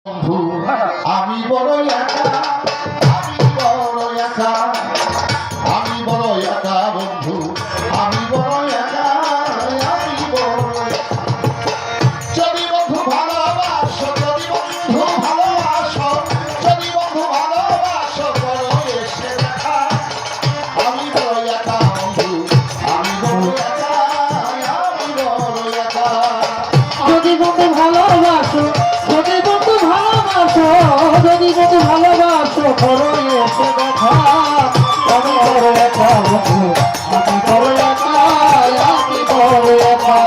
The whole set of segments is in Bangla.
বন্ধু আমি বড় একা, আমি বড় একা, আমি বড় একা বন্ধু, আমি বড় একা, আমি বড় একা। যদি বন্ধু ভালোবাসো, যদি বন্ধু ভালোবাসো, যদি বন্ধু ভালোবাসো, বড় এসে দেখা। আমি বড় একা বন্ধু, আমি বড় একা, আমি বড় একা। যদি বন্ধু ভালোবাসো, যদি বন্ধু ভালোবাসো, যদি বন্ধু ভালোবাসো, বড় এসে দেখা। আমি বড় একা বন্ধু, আমি বড় একা, আমি বড় একা,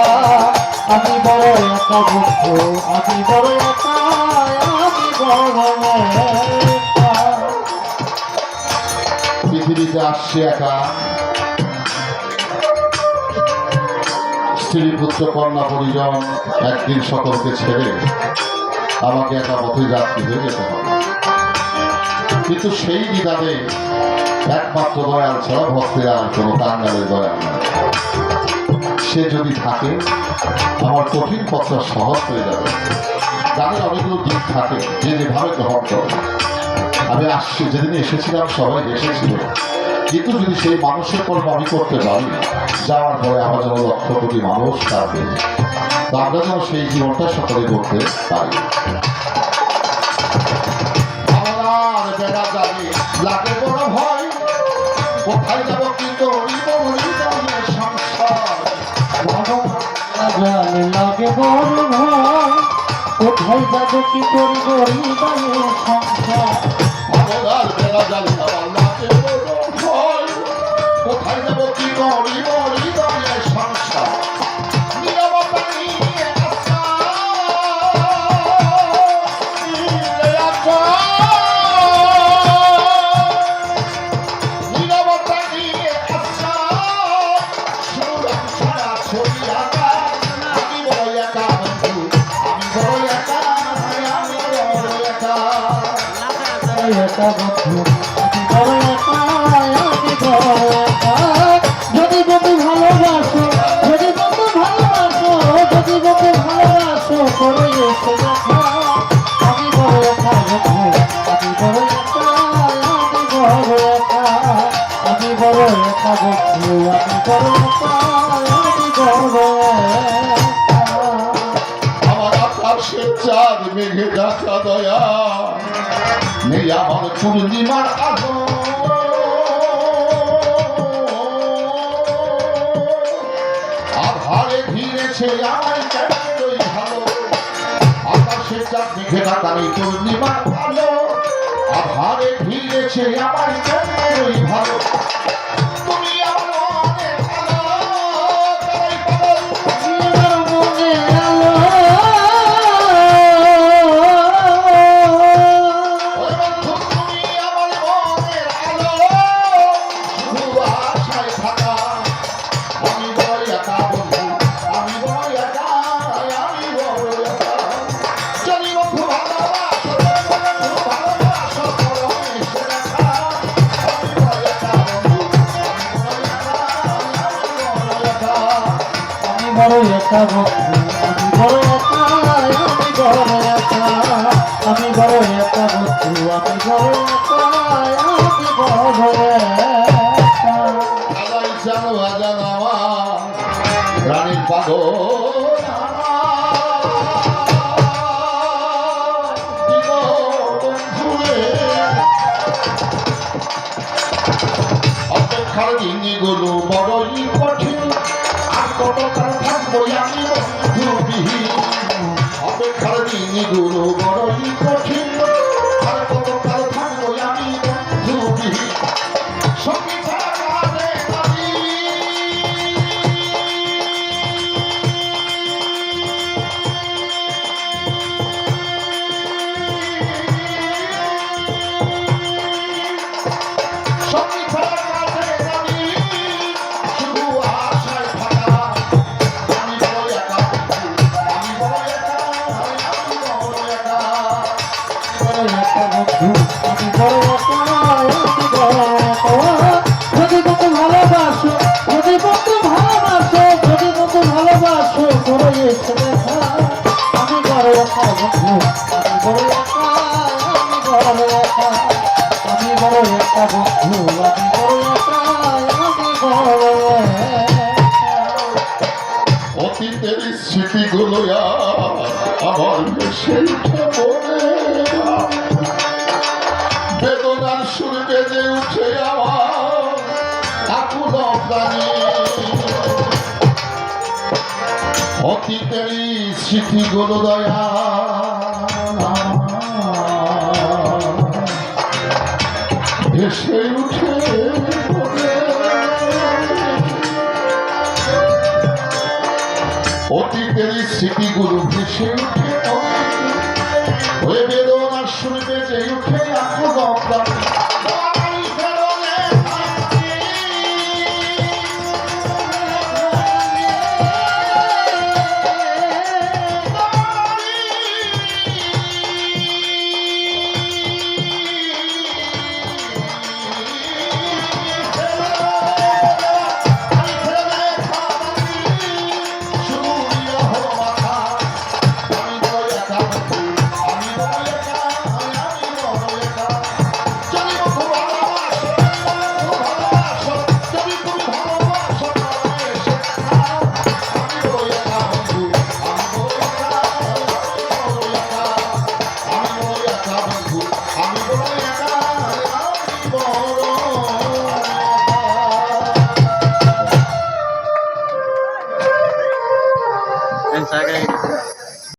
আমি বড় একা বন্ধু, আমি বড় একা, আমি বড় একা। পৃথিবীতে আসছে একা, স্ত্রী পুত্র কন্যা পরিজন একদিন সকলকে ছেড়ে আমাকে একা পথে যাত্রী হয়ে যেতে হবে। কিন্তু সেই দ্বিধাতে একমাত্র দয়াল ছাড়া ভক্তের আর কোনো কাঙ্গালের দয়াল না। সে যদি থাকে আমার কঠিন পথটা সহজ হয়ে যাবে। গানের অনেকগুলো দিক থাকে যে যেভাবে গ্রহণ করে। আমি আসছি, যেদিন এসেছিলাম সবাই এসেছিল, কিন্তু যদি সেই মানুষের কল্প আমি করতে পারি, যাওয়ার পরে আমার যেন লক্ষ কোটি মানুষ থাকবে, তো আমরা যেন সেই জীবনটা সকলে করতে পারি। আমার বেড়া যাবে লাগে বড় ভয়, কোথায় যাব কি করিব সংসার। জানে লাগে বড় ভয়, কোথায় যাব কি করি গরিবের সংসার। আমার বেড়া যাবে লাগে বড় ভয়, কোথায় যাব কি করিব সংসার। নীরবতা নিয়ে আশা, নীরবতা নিয়ে আশা, সুরম ছাড়া ছবি আঁকা। আমি বড় একা বন্ধু, আমি বড় একা, আমি বড় একা। একা বন্ধু, আমি বড় একা, আমি বড় একা। যদি বন্ধু ভালোবাসো, যদি বন্ধু ভালোবাসো, যদি বন্ধু ভালোবাসো, বড় এসে দেখা। আমি বড় একা বন্ধু, আমি বড় একা, আমি বড় একা, আমি বড় একা বন্ধু, আমি বড় একা, আমি বড় একা। আমার আকাশের চাঁদ মেঘে ঢাকা দয়া নেই, আমার পূর্ণিমার আলো। আধারে ঘিরেছে আমার কেমনই ভালো, আকাশের চাঁদ মেঘে ঢাকা নেই পূর্ণিমার আলো। আধারে ঘিরেছে আমার কেমনই ভালো, তুমি আমার মনে ভালো, তাই পাগল। আমার মনে আলো, ওই বন্ধু তুমি আমার মনের আলো, শুধু আশায় থাকা। আমি বড় একা বন্ধু, আমি বড় একা, আমি বড় একা। যদি বন্ধু ভালোবাসো, যদি বন্ধু ভালোবাসো, বড় এসে দেখা। আমি বড় একা বন্ধু, আমি বড় একা, আমি বড় একা। আমি বড় একা বন্ধু, আমি বড় একা, আমি বড় একা, আমি বড় একা বন্ধু, আমি বড় একা, আমি বড় একা। আলাই জানো আজান আমার রানীর পাগল অপেক্ষার দিনগুলো বড়ই কঠিন, আর কতকাল থাকবো আমি বন্ধুবিহীন। অপেক্ষার দিনগুলো বড়ই কঠিন, আর কতকাল থাকবো আমি বন্ধুবিহীন। সঙ্গী ছাড়া কাঁদে নদী, সঙ্গী ছাড়া কাঁদে নদী, শুধু আশায় থাকা। আমি বড় একা বন্ধু, আমি বড় একা, আমি বড় একা। বড় একা বন্ধু, আমি বড় একা, আমি বড় একা। যদি বন্ধু ভালোবাসো, যদি বন্ধু ভালোবাসো, যদি বন্ধু ভালোবাসো, বড় এসে দেখা। আমি বড় একা বন্ধু, আমি বড় একা, একা বন্ধু আমি বড় একা আমি বড় একা। অতীতের স্মৃতিগুলো আমার ভেসে উঠে মনে, বেদনার সুর বেজে উঠে আমার আকুল প্রাণী। অতীতের স্মৃতিগুলো দয়া ভেসে উঠে মনে, অতীতের স্মৃতিগুলো ভেসে উঠে ওই বেদনার সুর বেজে উঠে আকুল প্রাণী। আমি বড়